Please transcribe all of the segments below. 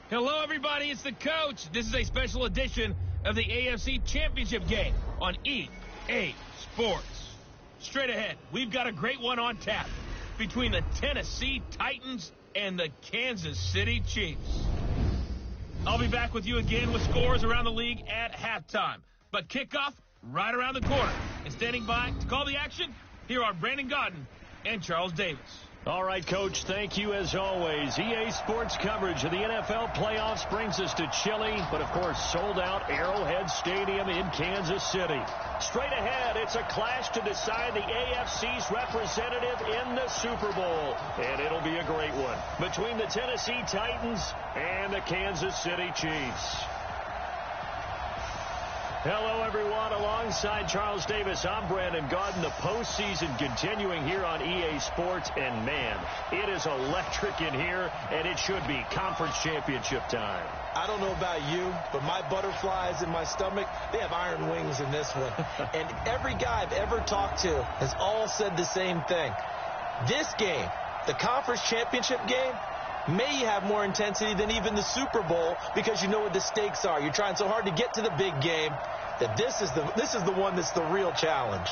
Hello, everybody. It's the coach. This is a special edition of the AFC Championship game on EA Sports. Straight ahead, we've got a great one on tap between the Tennessee Titans and the Kansas City Chiefs. I'll be back with you again with scores around the league at halftime. But kickoff right around the corner. And standing by to call the action, here are Brandon Godden and Charles Davis. All right, Coach, thank you as always. EA Sports coverage of the NFL playoffs brings us to chilly, but of course sold-out Arrowhead Stadium in Kansas City. Straight ahead, it's a clash to decide the AFC's representative in the Super Bowl, and it'll be a great one between the Tennessee Titans and the Kansas City Chiefs. Hello, everyone. Alongside Charles Davis, I'm Brandon Godden. The postseason continuing here on EA Sports. And, man, it is electric in here, and it should be conference championship time. I don't know about you, but my butterflies in my stomach, they have iron wings in this one. And every guy I've ever talked to has all said the same thing. This game, the conference championship game, may have more intensity than even the Super Bowl because you know what the stakes are. You're trying so hard to get to the big game that this is the one that's the real challenge.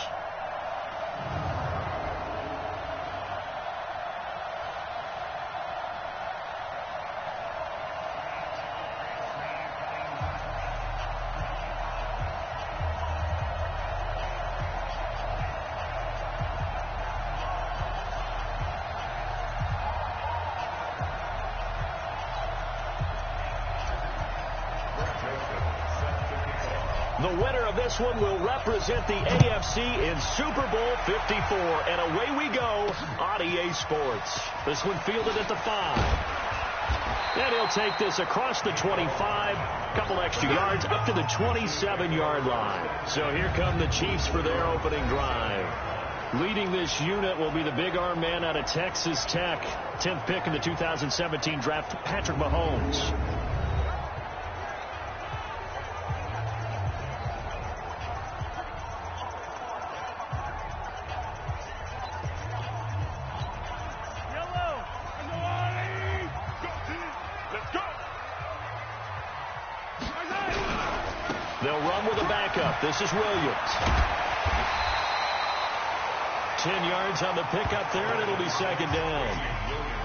The winner of this one will represent the AFC in Super Bowl 54. And away we go on EA Sports. This one fielded at the 5. And he'll take this across the 25. Couple extra yards up to the 27-yard line. So here come the Chiefs for their opening drive. Leading this unit will be the big arm man out of Texas Tech. 10th pick in the 2017 draft, Patrick Mahomes. They'll run with a backup. This is Williams. 10 yards on the pickup there, and it'll be second down.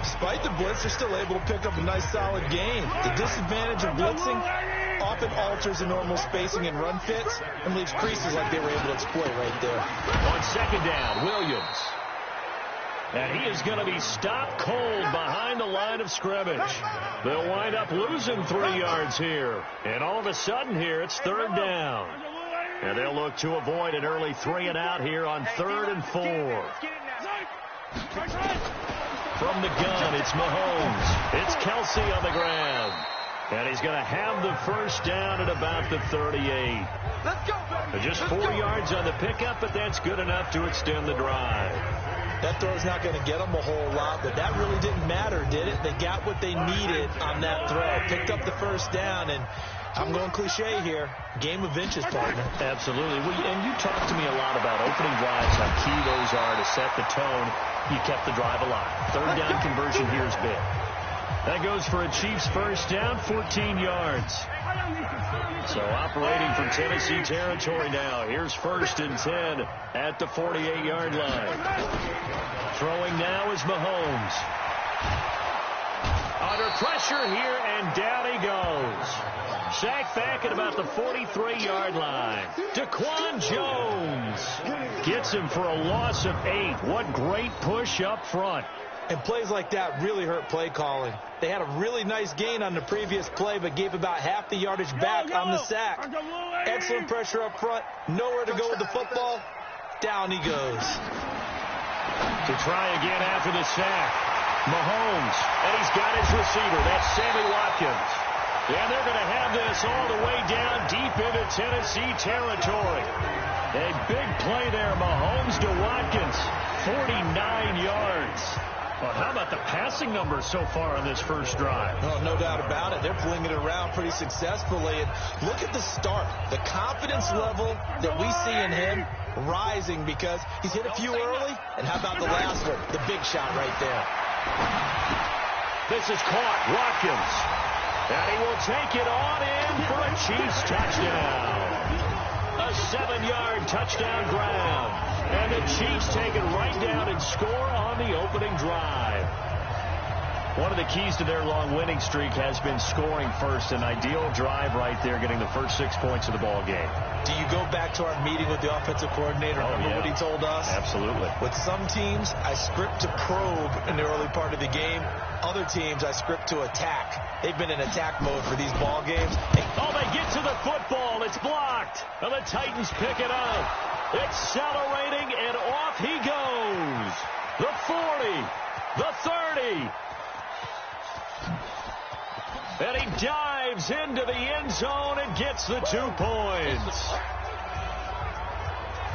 Despite the blitz, they're still able to pick up a nice, solid gain. The disadvantage of blitzing often alters the normal spacing and run fits and leaves creases like they were able to exploit right there. On second down, Williams. And he is going to be stopped cold behind the line of scrimmage. They'll wind up losing 3 yards here. And all of a sudden here, it's third down. And they'll look to avoid an early 3-and-out here on 3rd and 4. From the gun, it's Mahomes. It's Kelsey on the ground. And he's going to have the first down at about the 38. Just 4 yards on the pickup, but that's good enough to extend the drive. That throw's not going to get them a whole lot, but that really didn't matter, did it? They got what they needed on that throw. Picked up the first down, and I'm going cliche here. Game of inches, partner. Absolutely. Well, and you talked to me a lot about opening drives, how key those are to set the tone. You kept the drive alive. Third down conversion here is big. That goes for a Chiefs first down, 14 yards. So operating from Tennessee territory now. Here's 1st and 10 at the 48-yard line. Throwing now is Mahomes. Under pressure here, and down he goes. Sacked back at about the 43-yard line. Daquan Jones gets him for a loss of 8. What great push up front. And plays like that really hurt play calling. They had a really nice gain on the previous play, but gave about half the yardage back on the sack. Excellent pressure up front. Nowhere to go with the football. Down he goes. To try again after the sack. Mahomes. And he's got his receiver. That's Sammy Watkins. And they're going to have this all the way down deep into Tennessee territory. A big play there. Mahomes to Watkins. 49 yards. Well, how about the passing numbers so far on this first drive? Oh, no doubt about it. They're pulling it around pretty successfully. And look at the start. The confidence level that we see in him rising because he's hit a few early. And how about the last one? The big shot right there. This is caught. Watkins. And he will take it on in for a Chiefs touchdown. A 7-yard touchdown grab. And the Chiefs take it right down and score on the opening drive. One of the keys to their long winning streak has been scoring first. An ideal drive right there, getting the first 6 points of the ball game. Do you go back to our meeting with the offensive coordinator? Remember what he told us? Absolutely. With some teams, I script to probe in the early part of the game. Other teams, I script to attack. They've been in attack mode for these ball games. Oh, they get to the football. It's blocked. And the Titans pick it up. Accelerating, and off he goes. The 40, the 30. And he dives into the end zone and gets the 2 points.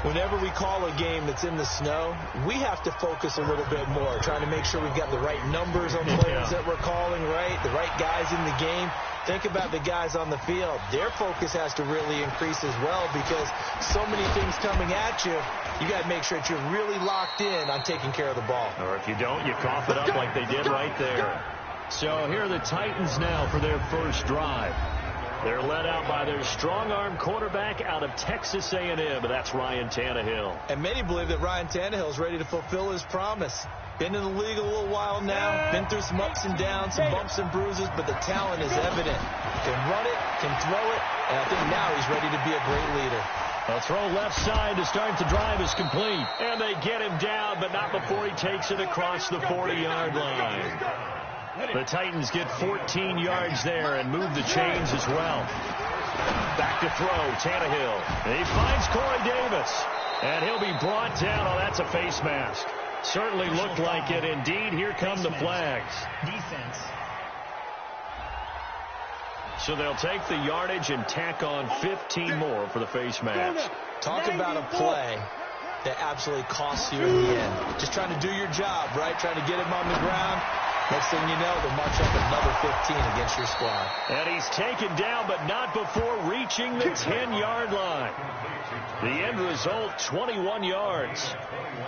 Whenever we call a game that's in the snow, we have to focus a little bit more, trying to make sure we've got the right numbers on plays that we're calling, right? The right guys in the game. Think about the guys on the field. Their focus has to really increase as well because so many things coming at you, you got to make sure that you're really locked in on taking care of the ball. Or if you don't, you cough it up like they did right there. So here are the Titans now for their first drive. They're led out by their strong-arm quarterback out of Texas A&M. That's Ryan Tannehill. And many believe that Ryan Tannehill is ready to fulfill his promise. Been in the league a little while now. Been through some ups and downs, some bumps and bruises, but the talent is evident. Can run it, can throw it, and I think now he's ready to be a great leader. A throw left side to start the drive is complete. And they get him down, but not before he takes it across the 40-yard line. The Titans get 14 yards there and move the chains as well. Back to throw, Tannehill. He finds Corey Davis, and he'll be brought down. Oh, that's a face mask. Certainly looked like it. Indeed, here come the flags. Defense. So they'll take the yardage and tack on 15 more for the face mask. Talk about a play that absolutely costs you in the end. Just trying to do your job, right? Trying to get him on the ground. Next thing you know, they'll march up another 15 against your squad. And he's taken down, but not before reaching the 10-yard line. The end result, 21 yards.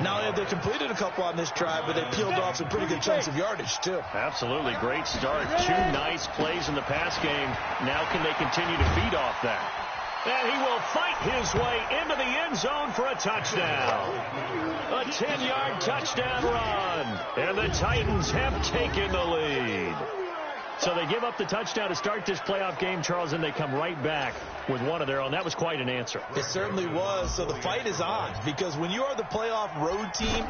Now, they completed a couple on this drive, but they peeled off some pretty good chunks of yardage, too. Absolutely. Great start. 2 nice plays in the pass game. Now can they continue to feed off that? And he will fight his way into the end zone for a touchdown. A 10-yard touchdown run. And the Titans have taken the lead. So they give up the touchdown to start this playoff game, Charles, and they come right back with one of their own. That was quite an answer. It certainly was. So the fight is on because when you are the playoff road team,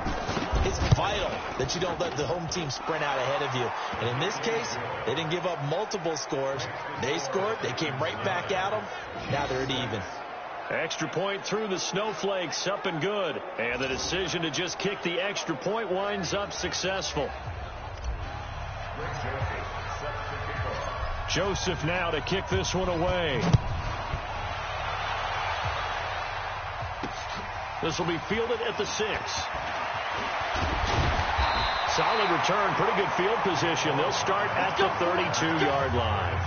it's vital that you don't let the home team sprint out ahead of you. And in this case, they didn't give up multiple scores. They scored. They came right back at them. Now they're at even. Extra point through the snowflakes, up and good. And the decision to just kick the extra point winds up successful. Joseph now to kick this one away. This will be fielded at the 6. Solid return, pretty good field position. They'll start at the 32-yard line.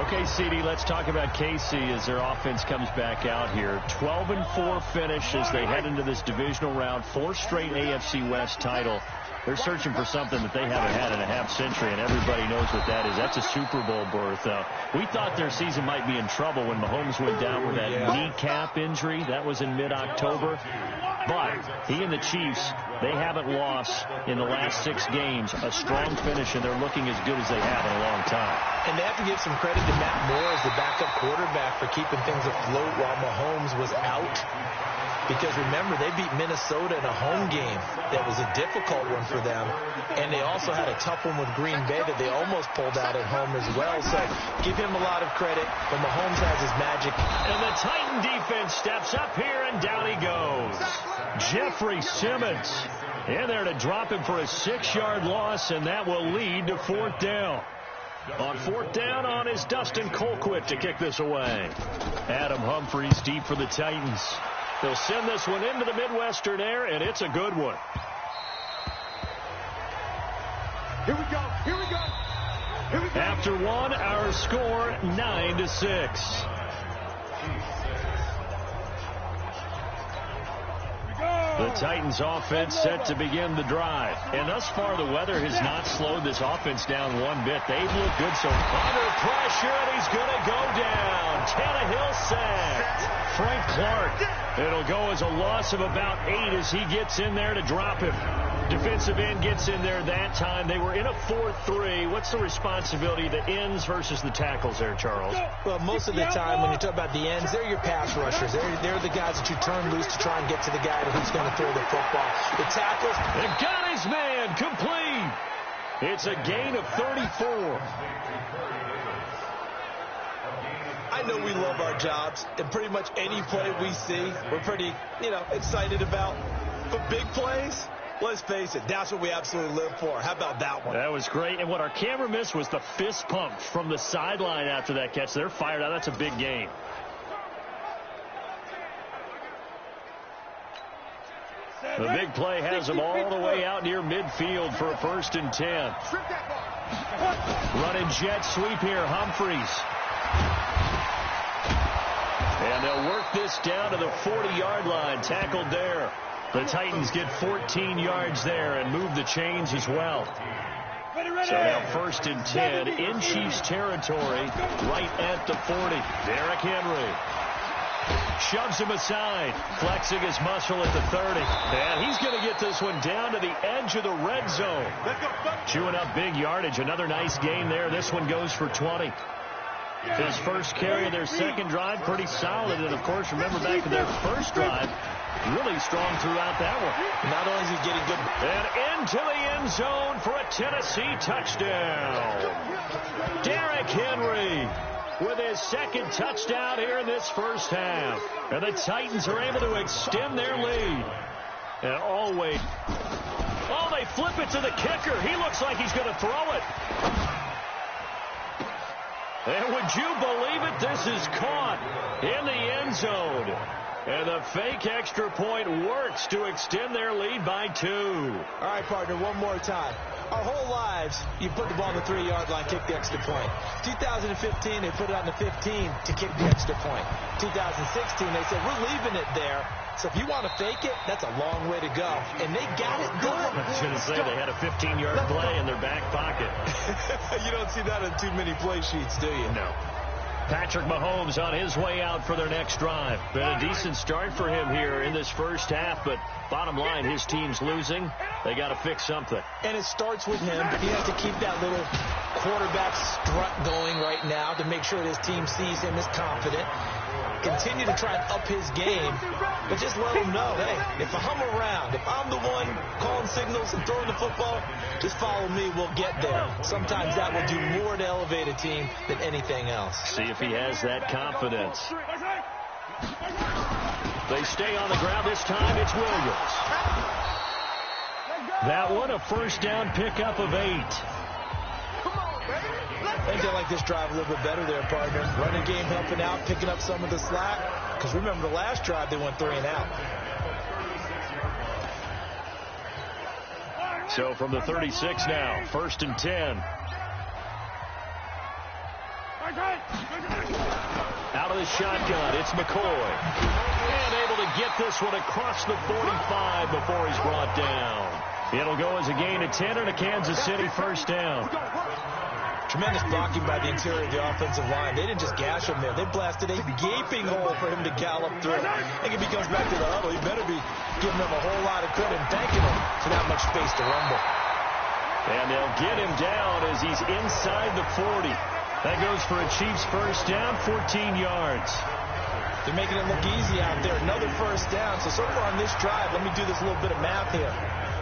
Okay, CD, let's talk about KC as their offense comes back out here. 12-4 finish as they head into this divisional round. 4 straight AFC West title. They're searching for something that they haven't had in a half-century, and everybody knows what that is. That's a Super Bowl berth. We thought their season might be in trouble when Mahomes went down with that kneecap injury. That was in mid-October. But he and the Chiefs, they haven't lost in the last 6 games. A strong finish, and they're looking as good as they have in a long time. And they have to give some credit to Matt Moore as the backup quarterback for keeping things afloat while Mahomes was out. Because remember, they beat Minnesota in a home game that was a difficult one for them. And they also had a tough one with Green Bay that they almost pulled out at home as well. So give him a lot of credit. But Mahomes has his magic. And the Titan defense steps up here, and down he goes. Jeffrey Simmons in there to drop him for a 6-yard loss, and that will lead to 4th down. On 4th down on is Dustin Colquitt to kick this away. Adam Humphries deep for the Titans. They'll send this one into the Midwestern air, and it's a good one. Here we go. Here we go. Here we go. After one, our score 9-6. Go. The Titans offense set to begin the drive. And thus far, the weather has not slowed this offense down one bit. They've looked good so far. Under pressure, and he's going to go down. Tannehill sacked. Frank Clark. It'll go as a loss of about 8 as he gets in there to drop him. Defensive end gets in there that time. They were in a 4-3. What's the responsibility of the ends versus the tackles there, Charles? Well, most of the time when you talk about the ends, they're your pass rushers. They're the guys that you turn loose to try and get to the guy who's going to throw the football. The tackles. And got his man complete. It's a gain of 34. I know we love our jobs, and pretty much any play we see, we're pretty, excited about. But big plays, let's face it, that's what we absolutely live for. How about that one? That was great. And what our camera missed was the fist pump from the sideline after that catch. They're fired out. That's a big gain. The big play has them all the way out near midfield for a 1st and 10. Running jet sweep here, Humphreys. And they'll work this down to the 40-yard line, tackled there. The Titans get 14 yards there and move the chains as well. So now 1st and 10 in Chiefs territory, right at the 40. Derrick Henry shoves him aside, flexing his muscle at the 30. And he's going to get this one down to the edge of the red zone. Chewing up big yardage. Another nice gain there. This one goes for 20. His first carry of their second drive, pretty solid. And, of course, remember back to their first drive, really strong throughout that one. Not only is he getting good. And into the end zone for a Tennessee touchdown. Derrick Henry with his second touchdown here in this first half. And the Titans are able to extend their lead. And always. Oh, they flip it to the kicker. He looks like he's going to throw it. And would you believe it? This is caught in the end zone. And the fake extra point works to extend their lead by 2. All right, partner, one more time. Our whole lives, you put the ball on the 3-yard line, kick the extra point. 2015, they put it on the 15 to kick the extra point. 2016, they said, we're leaving it there. So if you want to fake it, that's a long way to go. And they got it done. I was going to say they had a 15-yard play in their back pocket. You don't see that in too many play sheets, do you? No. Patrick Mahomes on his way out for their next drive. Been a decent start for him here in this first half, but bottom line, his team's losing. They got to fix something. And it starts with him. He has to keep that little quarterback strut going right now to make sure that his team sees him as confident. Continue to try and up his game, but just let him know, hey, if I'm around, if I'm the one calling signals and throwing the football, just follow me, we'll get there. Sometimes that will do more to elevate a team than anything else. See if he has that confidence. They stay on the ground this time. It's Williams. That one, a first down pickup of 8. I think they like this drive a little bit better there, partner. Running game helping out, picking up some of the slack. Because remember the last drive, they went 3 and out. So from the 36 now, 1st and 10. Out of the shotgun, it's McCoy. And able to get this one across the 45 before he's brought down. It'll go as a gain of 10 and a Kansas City first down. Tremendous blocking by the interior of the offensive line. They didn't just gash him there. They blasted a gaping hole for him to gallop through. I think if he comes back to the huddle, he better be giving them a whole lot of credit and thanking him for that much space to rumble. And they'll get him down as he's inside the 40. That goes for a Chiefs first down, 14 yards. They're making it look easy out there. Another first down. So far on this drive, let me do this little bit of math here.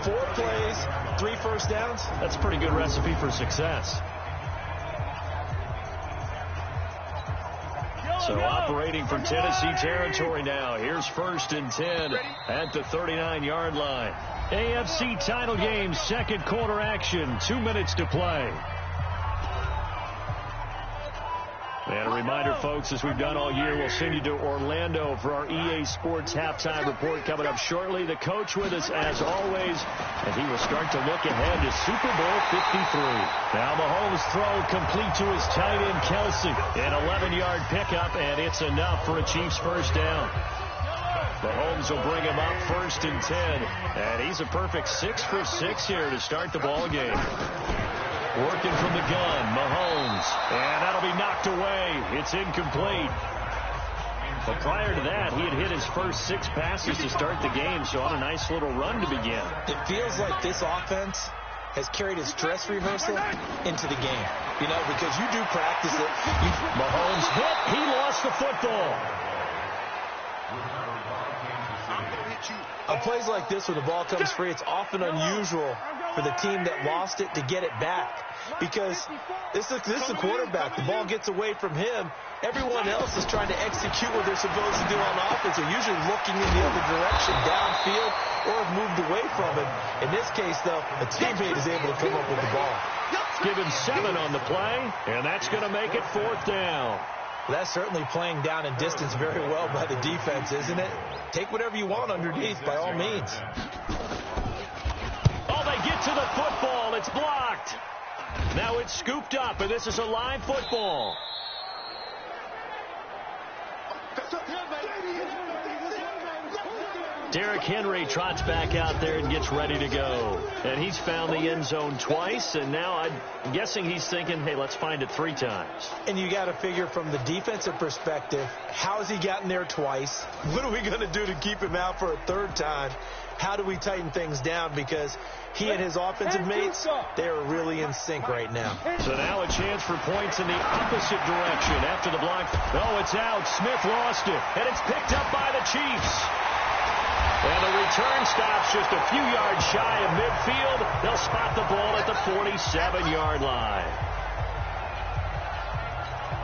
4 plays, 3 first downs. That's a pretty good recipe for success. So operating from Tennessee territory now. Here's 1st and 10 at the 39-yard line. AFC title game, second quarter action. 2 minutes to play. And a reminder, folks, as we've done all year, we'll send you to Orlando for our EA Sports halftime report coming up shortly. The coach with us, as always, and he will start to look ahead to Super Bowl 53. Now Mahomes' throw complete to his tight end, Kelsey. An 11-yard pickup, and it's enough for a Chiefs first down. Mahomes will bring him up 1st and 10. And he's a perfect 6 for 6 here to start the ball game. Working from the gun, Mahomes. And that'll be knocked away. It's incomplete. But prior to that, he had hit his first 6 passes to start the game, so on a nice little run to begin. It feels like this offense has carried its stress reversal into the game. You know, because you do practice it. Mahomes hit. He lost the football. On plays like this, when the ball comes free, it's often unusual for the team that lost it to get it back. Because this is a quarterback. The ball gets away from him. Everyone else is trying to execute what they're supposed to do on offense. They're usually looking in the other direction, downfield, or have moved away from it. In this case, though, a teammate is able to come up with the ball. Give him 7 on the play, and that's going to make it 4th down. That's certainly playing down in distance very well by the defense, isn't it? Take whatever you want underneath, by all means. Oh, they get to the football. It's blocked. Now it's scooped up, and this is a live football. Derrick Henry trots back out there and gets ready to go. And he's found the end zone twice, and now I'm guessing he's thinking, hey, let's find it 3 times. And you got to figure from the defensive perspective, how has he gotten there twice? What are we going to do to keep him out for a 3rd time? How do we tighten things down? Because he and his offensive mates, they're really in sync right now. So now a chance for points in the opposite direction after the block. Oh, it's out. Smith lost it, and it's picked up by the Chiefs. And the return stops just a few yards shy of midfield. They'll spot the ball at the 47-yard line.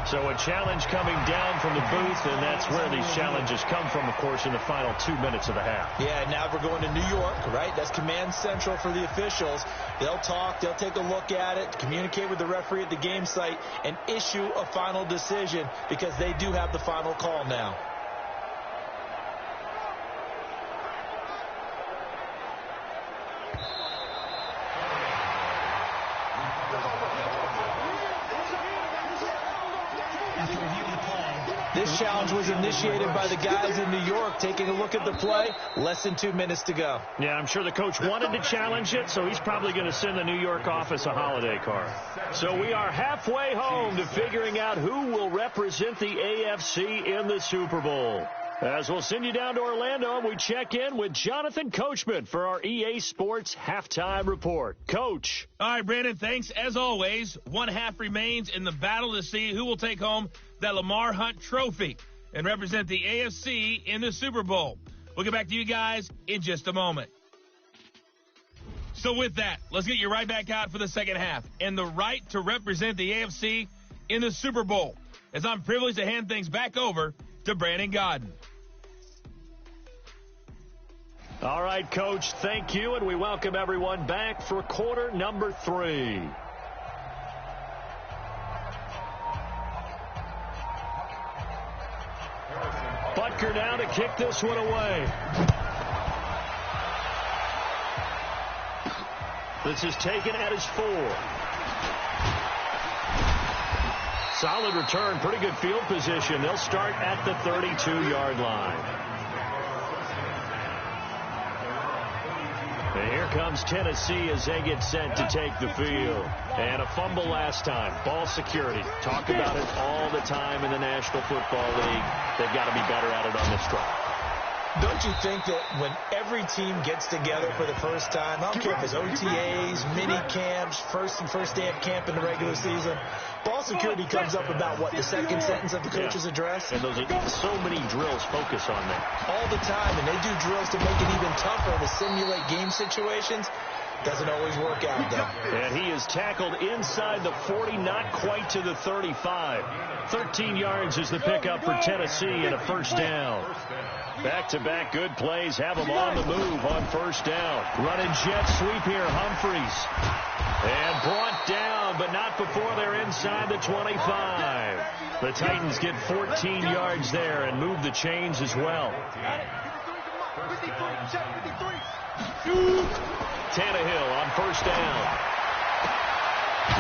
So a challenge coming down from the booth, and that's where these challenges come from, of course, in the final 2 minutes of the half. Yeah, now we're going to New York, right? That's command central for the officials. They'll talk, they'll take a look at it, communicate with the referee at the game site, and issue a final decision because they do have the final call now. This challenge was initiated by the guys in New York. Taking a look at the play, less than 2 minutes to go. Yeah, I'm sure the coach wanted to challenge it, so he's probably going to send the New York office a holiday card. So we are halfway home to figuring out who will represent the AFC in the Super Bowl. As we'll send you down to Orlando, we check in with Jonathan Coachman for our EA Sports Halftime Report. Coach. All right, Brandon, thanks. As always, 1 half remains in the battle to see who will take home that Lamar Hunt trophy and represent the AFC in the Super Bowl. We'll get back to you guys in just a moment. So with that, let's get you right back out for the second half and the right to represent the AFC in the Super Bowl, as I'm privileged to hand things back over to Brandon Godden. All right, Coach, thank you, and we welcome everyone back for quarter number 3. Butker now to kick this one away. This is taken at his 4. Solid return, pretty good field position. They'll start at the 32-yard line. And here comes Tennessee as they get set to take the field. And a fumble last time. Ball security. Talk about it all the time in the National Football League. They've got to be better at it on this drive. Don't you think that when every team gets together for the first time, I don't care if it's OTAs, mini camps, first day of camp in the regular season, ball security comes up about, what, the second sentence of the coach's address? And those are so many drills focus on that. All the time, and they do drills to make it even tougher to simulate game situations. Doesn't always work out, though. And he is tackled inside the 40, not quite to the 35. 13 yards is the pickup for Tennessee and a first down. Back-to-back good plays have them on the move on first down. Running jet sweep here, Humphreys. And brought down, but not before they're inside the 25. The Titans get 14 yards there and move the chains as well. Tannehill on first down.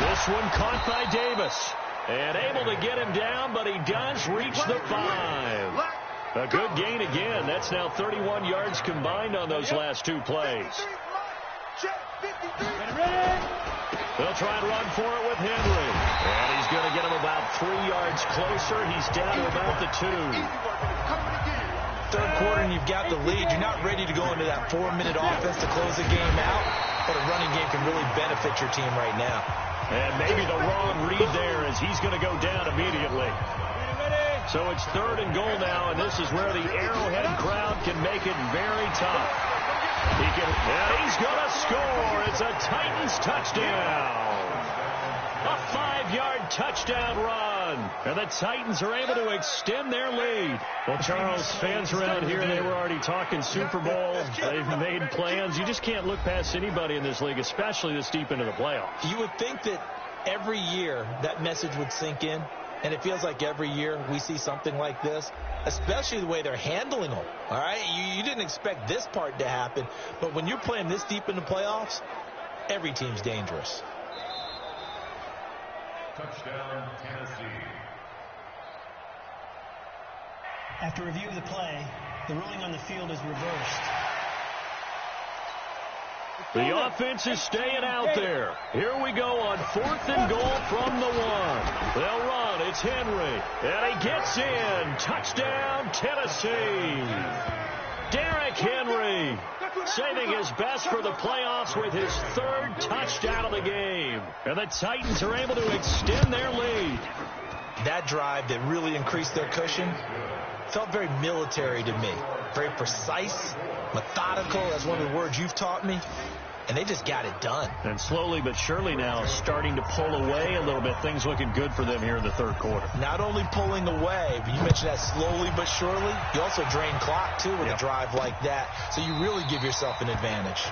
This one caught by Davis. And able to get him down, but he does reach the 5. A good gain again. That's now 31 yards combined on those last two plays. They'll try and run for it with Henry. And he's going to get him about 3 yards closer. He's down to about the 2. Third quarter and you've got the lead. You're not ready to go into that 4-minute offense to close the game out, but a running game can really benefit your team right now. And maybe the wrong read there as he's going to go down immediately. So it's 3rd and goal now, and this is where the Arrowhead crowd can make it very tough. And he's going to score. It's a Titans touchdown. A 5-yard touchdown run. And the Titans are able to extend their lead. Well, Charles, fans around here, they were already talking Super Bowl. They've made plans. You just can't look past anybody in this league, especially this deep into the playoffs. You would think that every year that message would sink in. And it feels like every year we see something like this, especially the way they're handling them. All right, you didn't expect this part to happen, but when you're playing this deep in the playoffs, every team's dangerous. Touchdown, Tennessee. After review of the play, the ruling on the field is reversed. The offense is staying out there. Here we go on 4th and goal from the 1. They'll run. It's Henry. And he gets in. Touchdown, Tennessee. Derrick Henry saving his best for the playoffs with his 3rd touchdown of the game. And the Titans are able to extend their lead. That drive that really increased their cushion felt very military to me. Very precise, methodical. That's one of the words you've taught me. And they just got it done. And slowly but surely now starting to pull away a little bit. Things looking good for them here in the 3rd quarter. Not only pulling away, but you mentioned that slowly but surely. You also drain clock, too, with a drive like that. So you really give yourself an advantage.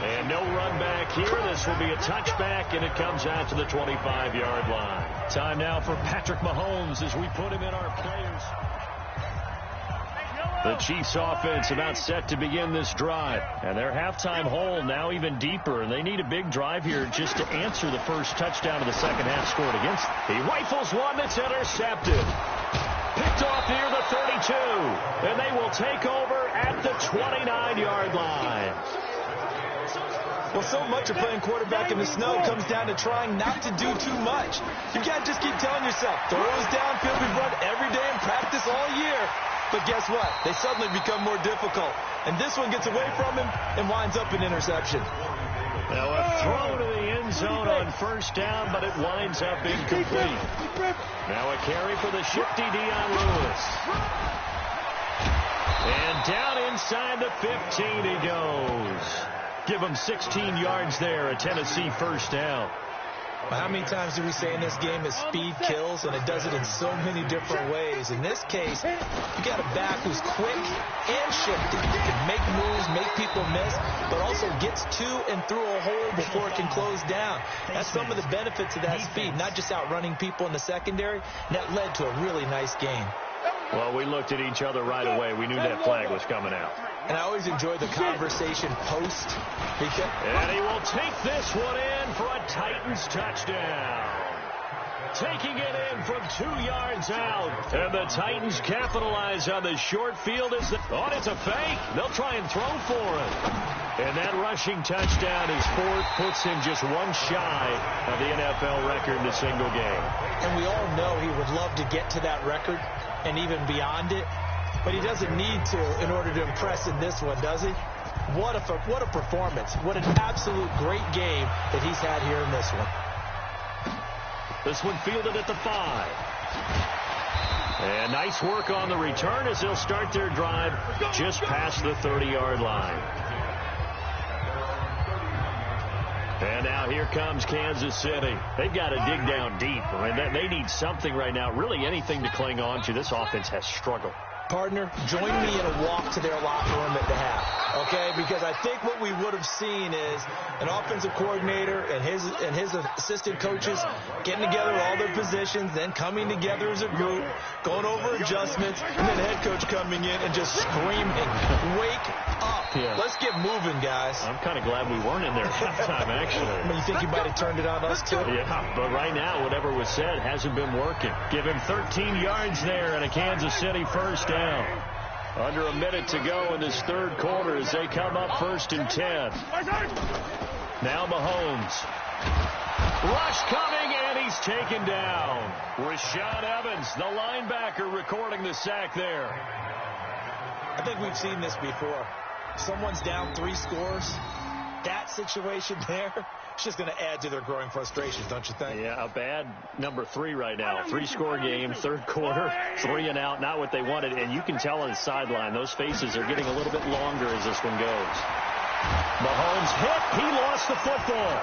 And no run back here. This will be a touchback, and it comes out to the 25-yard line. Time now for Patrick Mahomes as we put him in our players. The Chiefs offense about set to begin this drive. And their halftime hole now even deeper. And they need a big drive here just to answer the first touchdown of the second half scored against them. He rifles one that's intercepted. Picked off near the 32. And they will take over at the 29-yard line. Well, so much of playing quarterback in the snow comes down to trying not to do too much. You can't just keep telling yourself, throws downfield we've run every day in practice all year. But guess what? They suddenly become more difficult. And this one gets away from him and winds up an interception. Now a throw to the end zone on 1st down, but it winds up incomplete. Now a carry for the shifty Dion Lewis. And down inside the 15 he goes. Give him 16 yards there, a Tennessee 1st down. Well, how many times do we say in this game is speed kills, and it does it in so many different ways. In this case, you got a back who's quick and shifty. He can make moves, make people miss, but also gets to and through a hole before it can close down. That's some of the benefits of that speed, not just outrunning people in the secondary. And that led to a really nice game. Well, we looked at each other right away. We knew that flag was coming out. And I always enjoy the conversation post. And he will take this one in for a Titans touchdown. Taking it in from 2 yards out. And the Titans capitalize on the short field. It's a fake. They'll try and throw for it. And that rushing touchdown is 4th, puts him just one shy of the NFL record in a single game. And we all know he would love to get to that record and even beyond it. But he doesn't need to in order to impress in this one, does he? What a performance. What an absolute great game that he's had here in this one. This one fielded at the 5. And nice work on the return as they'll start their drive just past the 30-yard line. And now here comes Kansas City. They've got to dig down deep. I mean, they need something right now, really anything to cling on to. This offense has struggled. Partner, join me in a walk to their locker room at the half, okay? Because I think what we would have seen is an offensive coordinator and his assistant coaches getting together all their positions, then coming together as a group, going over adjustments, and then the head coach coming in and just screaming, "Wake up! Yeah. Let's get moving, guys." I'm kind of glad we weren't in there at halftime, actually. I mean, you think you might have turned it on us too? Yeah, but right now, whatever was said hasn't been working. Give him 13 yards there and a Kansas City 1st down. Under a minute to go in this third quarter as they come up 1st and 10. Now Mahomes. Rush coming, and he's taken down. Rashaan Evans, the linebacker, recording the sack there. I think we've seen this before. Someone's down 3 scores. That situation there, it's just going to add to their growing frustrations, don't you think? Yeah, a bad number 3 right now. 3-score game, third quarter, 3 and out, not what they wanted. And you can tell on the sideline, those faces are getting a little bit longer as this one goes. Mahomes hit. He lost the football.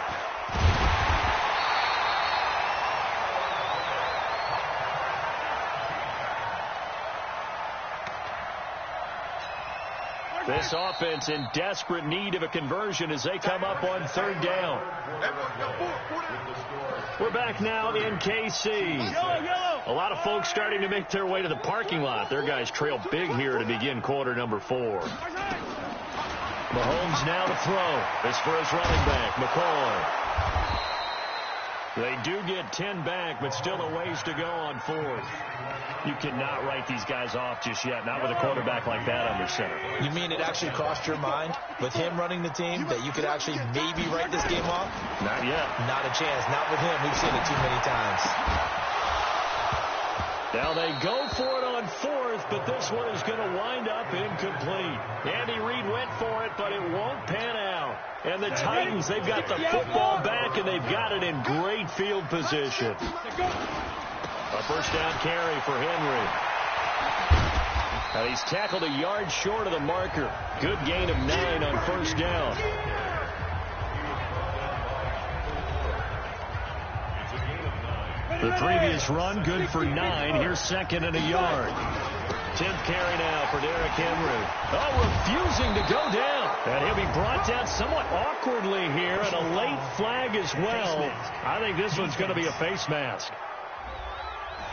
This offense in desperate need of a conversion as they come up on 3rd down. We're back now in KC. A lot of folks starting to make their way to the parking lot. Their guys trail big here to begin quarter number 4. Mahomes now to throw. This for his running back, McCoy. They do get 10 back, but still a ways to go on 4th. You cannot write these guys off just yet, not with a quarterback like that under center. You mean it actually crossed your mind with him running the team that you could actually maybe write this game off? Not yet. Not a chance. Not with him. We've seen it too many times. Now they go for it on 4th, but this one is going to wind up incomplete. Andy Reid went for it, but it won't pan out. And the Titans, they've got the football back, and they've got it in great field position. A first down carry for Henry. Now he's tackled a yard short of the marker. Good gain of 9 on 1st down. The previous run, good for 9. Here's 2nd and a yard. 10th carry now for Derrick Henry. Oh, refusing to go down. And he'll be brought down somewhat awkwardly here, and a late flag as well. I think this one's going to be a face mask.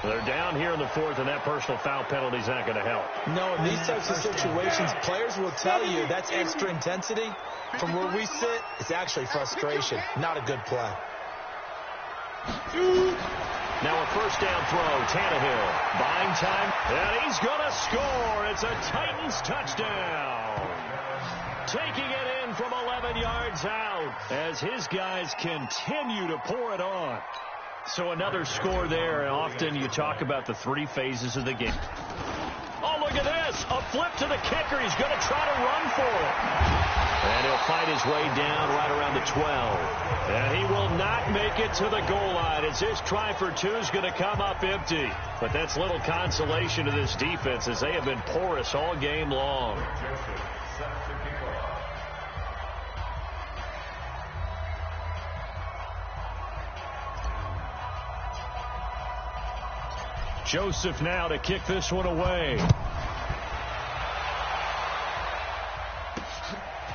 They're down here in the 4th, and that personal foul penalty is not going to help. No, in these types of situations, players will tell you that's extra intensity. From where we sit, it's actually frustration, not a good play. Now a first down throw, Tannehill. Buying time, and he's going to score. It's a Titans touchdown. Taking it in from 11 yards out as his guys continue to pour it on. So another score there, and often you talk about the 3 phases of the game. Oh, look at this. A flip to the kicker. He's going to try to run for it. And he'll fight his way down right around the 12. And he will not make it to the goal line as his try for 2 is going to come up empty. But that's little consolation to this defense as they have been porous all game long. Joseph now to kick this one away.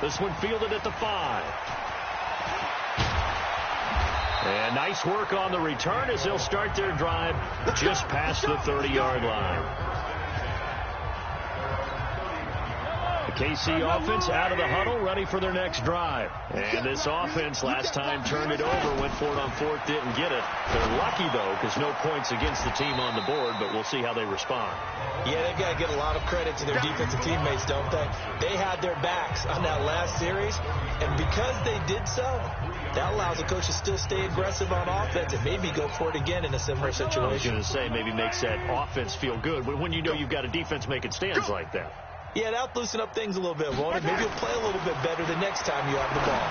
This one fielded at the 5. And nice work on the return as they'll start their drive just past the 30-yard line. KC offense out of the huddle, ready for their next drive. And this offense last time turned it over, went for it on 4th, didn't get it. They're lucky, though, because no points against the team on the board, but we'll see how they respond. Yeah, they've got to get a lot of credit to their defensive teammates, don't they? They had their backs on that last series, and because they did so, that allows the coach to still stay aggressive on offense and maybe go for it again in a similar situation. I was going to say, maybe makes that offense feel good, but when you know you've got a defense making stands like that. Yeah, that'll loosen up things a little bit, won't it? Maybe you'll play a little bit better the next time you have the ball.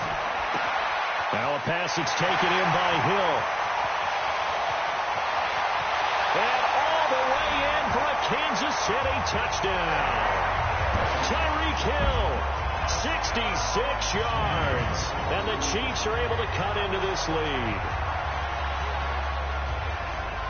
Now a pass that's taken in by Hill. And all the way in for a Kansas City touchdown. Tyreek Hill, 66 yards. And the Chiefs are able to cut into this lead.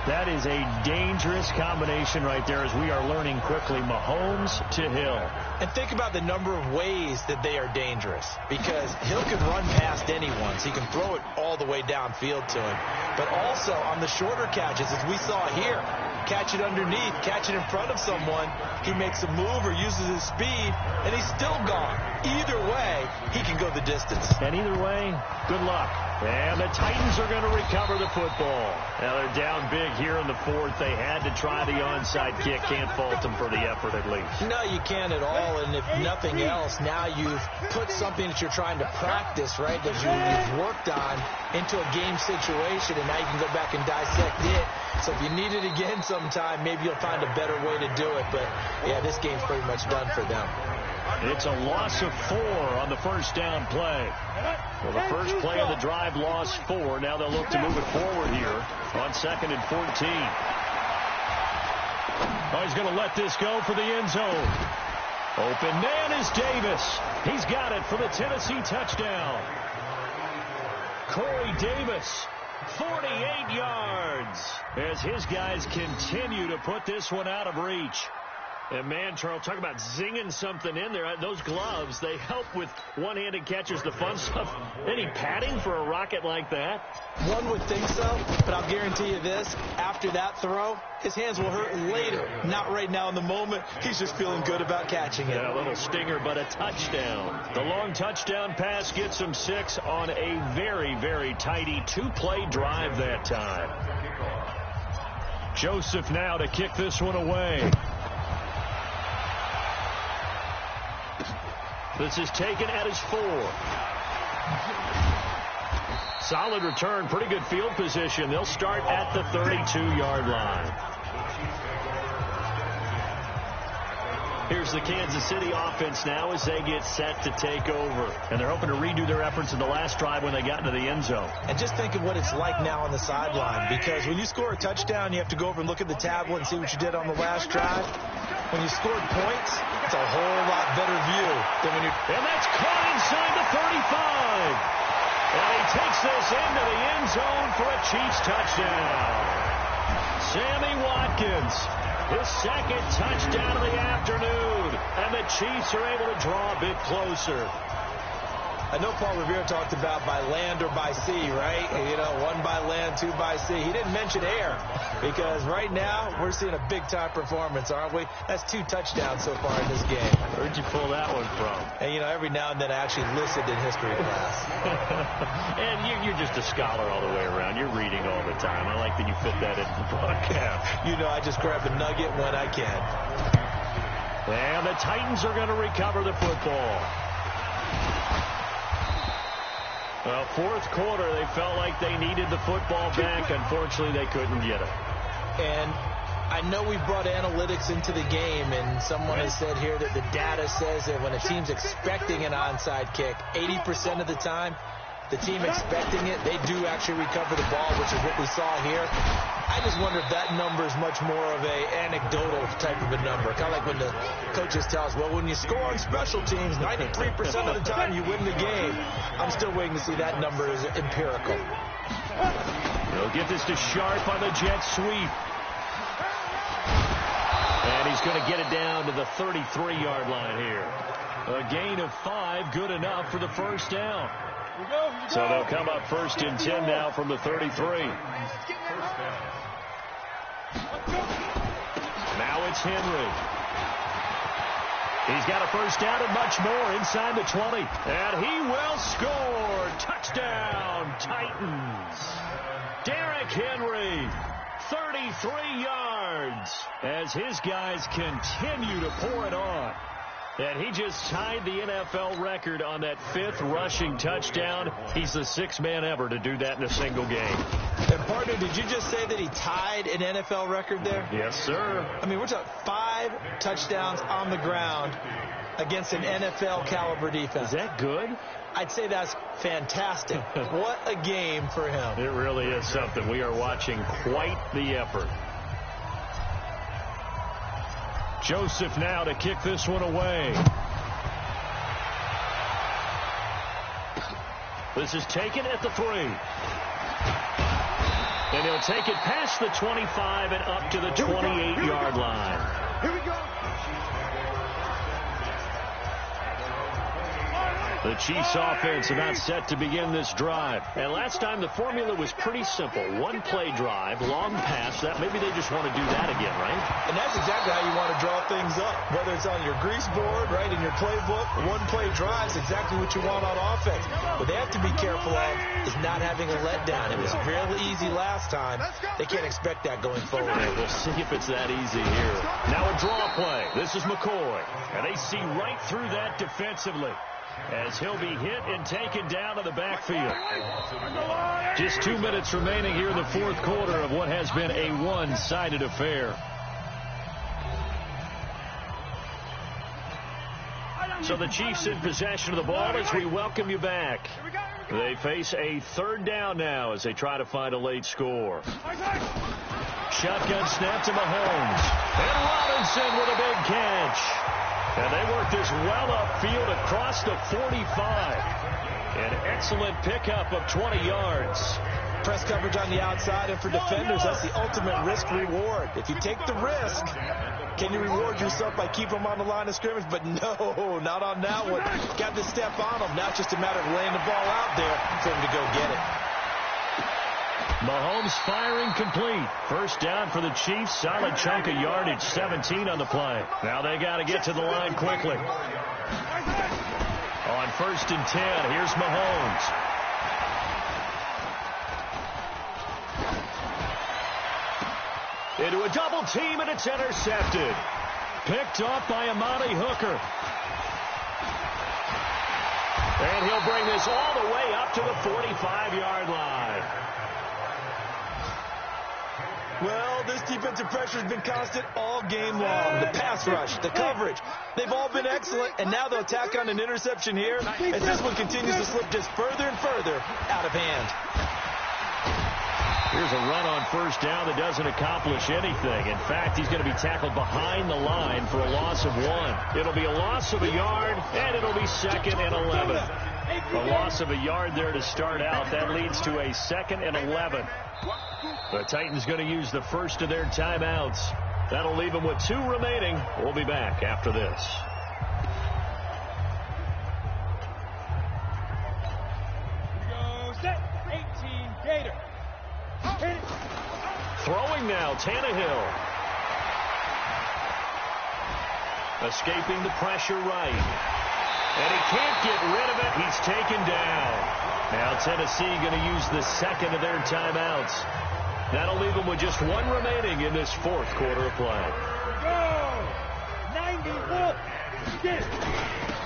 That is a dangerous combination right there as we are learning quickly. Mahomes to Hill. And think about the number of ways that they are dangerous, because Hill can run past anyone, so he can throw it all the way downfield to him. But also on the shorter catches, as we saw here, catch it underneath, catch it in front of someone, he makes a move or uses his speed, and he's still gone. Either way, he can go the distance. And either way, good luck. And the Titans are going to recover the football. Now they're down big here in the fourth. They had to try the onside kick. Can't fault them for the effort at least. No, you can't at all. And if nothing else, now you've put something that you're trying to practice, right, that you've worked on into a game situation, and now you can go back and dissect it. So if you need it again sometime, maybe you'll find a better way to do it. But, yeah, this game's pretty much done for them. It's a loss of 4 on the first down play. Well, the first play of the drive lost 4. Now they'll look to move it forward here on 2nd and 14. Oh, he's going to let this go for the end zone. Open man is Davis. He's got it for the Tennessee touchdown. Corey Davis, 48 yards, as his guys continue to put this one out of reach. And, man, Charles, talk about zinging something in there. Those gloves, they help with one-handed catches, the fun stuff. Any padding for a rocket like that? One would think so, but I'll guarantee you this. After that throw, his hands will hurt later. Not right now in the moment. He's just feeling good about catching it. Yeah, a little stinger, but a touchdown. The long touchdown pass gets him 6 on a very, very tidy 2-play drive that time. Joseph now to kick this one away. This is taken at his 4. Solid return, pretty good field position. They'll start at the 32-yard line. Here's the Kansas City offense now as they get set to take over. And they're hoping to redo their efforts in the last drive when they got into the end zone. And just think of what it's like now on the sideline, because when you score a touchdown, you have to go over and look at the tablet and see what you did on the last drive. When you scored points, it's a whole lot better view than when you're... And that's caught inside the 35. And he takes this into the end zone for a Chiefs touchdown. Sammy Watkins, his second touchdown of the afternoon. And the Chiefs are able to draw a bit closer. I know Paul Revere talked about by land or by sea, right? You know, 1 by land, 2 by sea. He didn't mention air, because right now we're seeing a big-time performance, aren't we? That's 2 touchdowns so far in this game. Where'd you pull that one from? And, you know, every now and then I actually listened in history class. And you're just a scholar all the way around. You're reading all the time. I like that you fit that into the broadcast. You know, I just grab a nugget when I can. And the Titans are going to recover the football. Well, fourth quarter, they felt like they needed the football back. Unfortunately, they couldn't get it. And I know we brought analytics into the game, and someone has said here that the data says that when a team's expecting an onside kick, 80% of the time, the team expecting it, they do actually recover the ball, which is what we saw here. I just wonder if that number is much more of a anecdotal type of a number. Kind of like when the coaches tell us, well, when you score on special teams, 93% of the time you win the game. I'm still waiting to see that number is empirical. They'll get this to Sharp on the jet sweep. And he's going to get it down to the 33-yard line here. A gain of 5, good enough for the first down. So they'll come up 1st and 10 now from the 33. Now it's Henry. He's got a first down and much more inside the 20. And he will score. Touchdown, Titans. Derrick Henry, 33 yards, as his guys continue to pour it on. And he just tied the NFL record on that 5th rushing touchdown. He's the 6th man ever to do that in a single game. And, partner, did you just say that he tied an NFL record there? Yes, sir. I mean, we're talking 5 touchdowns on the ground against an NFL-caliber defense. Is that good? I'd say that's fantastic. What a game for him. It really is something. We are watching quite the effort. Joseph now to kick this one away. This is taken at the 3. And he'll take it past the 25 and up to the 28-yard line. Here we go. The Chiefs offense about set to begin this drive. And last time the formula was pretty simple. One play drive, long pass. That maybe they just want to do that again, right? And that's exactly how you want to draw things up. Whether it's on your grease board, right, in your playbook, one play drive is exactly what you want on offense. What they have to be careful of is not having a letdown. It was real easy last time. They can't expect that going forward. Yeah, we'll see if it's that easy here. Now a draw play. This is McCoy. And they see right through that defensively, as he'll be hit and taken down to the backfield. Just 2 minutes remaining here in the fourth quarter of what has been a one-sided affair. So the Chiefs in possession of the ball as we welcome you back. They face a third down now as they try to find a late score. Shotgun snap to Mahomes. And Robinson with a big catch. And they work this well upfield across the 45. An excellent pickup of 20 yards. Press coverage on the outside, and for defenders, that's the ultimate risk-reward. If you take the risk, can you reward yourself by keeping them on the line of scrimmage? But no, not on that one. Got to step on them. Now it's just a matter of laying the ball out there for him to go get it. Mahomes firing complete. First down for the Chiefs. Solid chunk of yardage. 17 on the play. Now they got to get to the line quickly. On 1st and 10, here's Mahomes. Into a double team, and it's intercepted. Picked off by Amani Hooker. And he'll bring this all the way up to the 45-yard line. Well, this defensive pressure has been constant all game long. The pass rush, the coverage, they've all been excellent, and now they'll tack on an interception here as this one continues to slip just further and further out of hand. Here's a run on first down that doesn't accomplish anything. In fact, he's going to be tackled behind the line for a loss of 1. It'll be a loss of a yard, and it'll be 2nd and 11. A loss of a yard there to start out. That leads to a 2nd and 11. The Titans going to use the first of their timeouts. That'll leave them with 2 remaining. We'll be back after this. Go set. 18 Gator. Throwing now, Tannehill. Escaping the pressure right. And he can't get rid of it. He's taken down. Now Tennessee going to use the second of their timeouts. That'll leave them with just 1 remaining in this fourth quarter of play. Go. 91. Get it.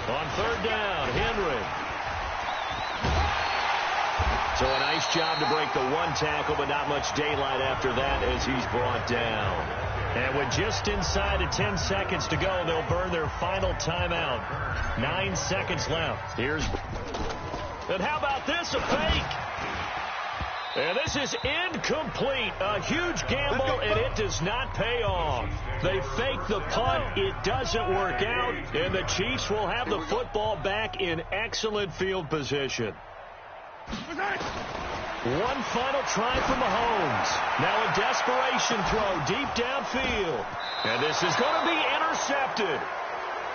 On 3rd down, Henry. So a nice job to break the 1 tackle, but not much daylight after that as he's brought down. And with just inside of 10 seconds to go, they'll burn their final timeout. 9 seconds left. Here's... And how about this? A fake. And this is incomplete. A huge gamble, and it does not pay off. They fake the punt. It doesn't work out, and the Chiefs will have the football back in excellent field position. One final try from Mahomes. Now a desperation throw deep downfield. And this is going to be intercepted.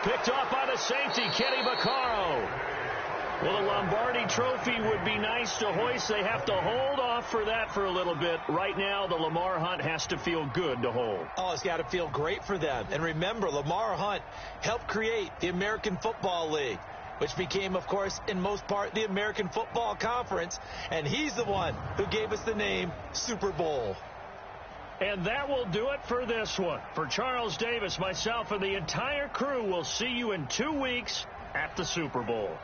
Picked off by the safety, Kenny Vaccaro. Well, the Lombardi Trophy would be nice to hoist. They have to hold off for that for a little bit. Right now, the Lamar Hunt has to feel good to hold. Oh, it's got to feel great for them. And remember, Lamar Hunt helped create the American Football League, which became, of course, in most part, the American Football Conference. And he's the one who gave us the name Super Bowl. And that will do it for this one. For Charles Davis, myself, and the entire crew, we'll see you in 2 weeks at the Super Bowl.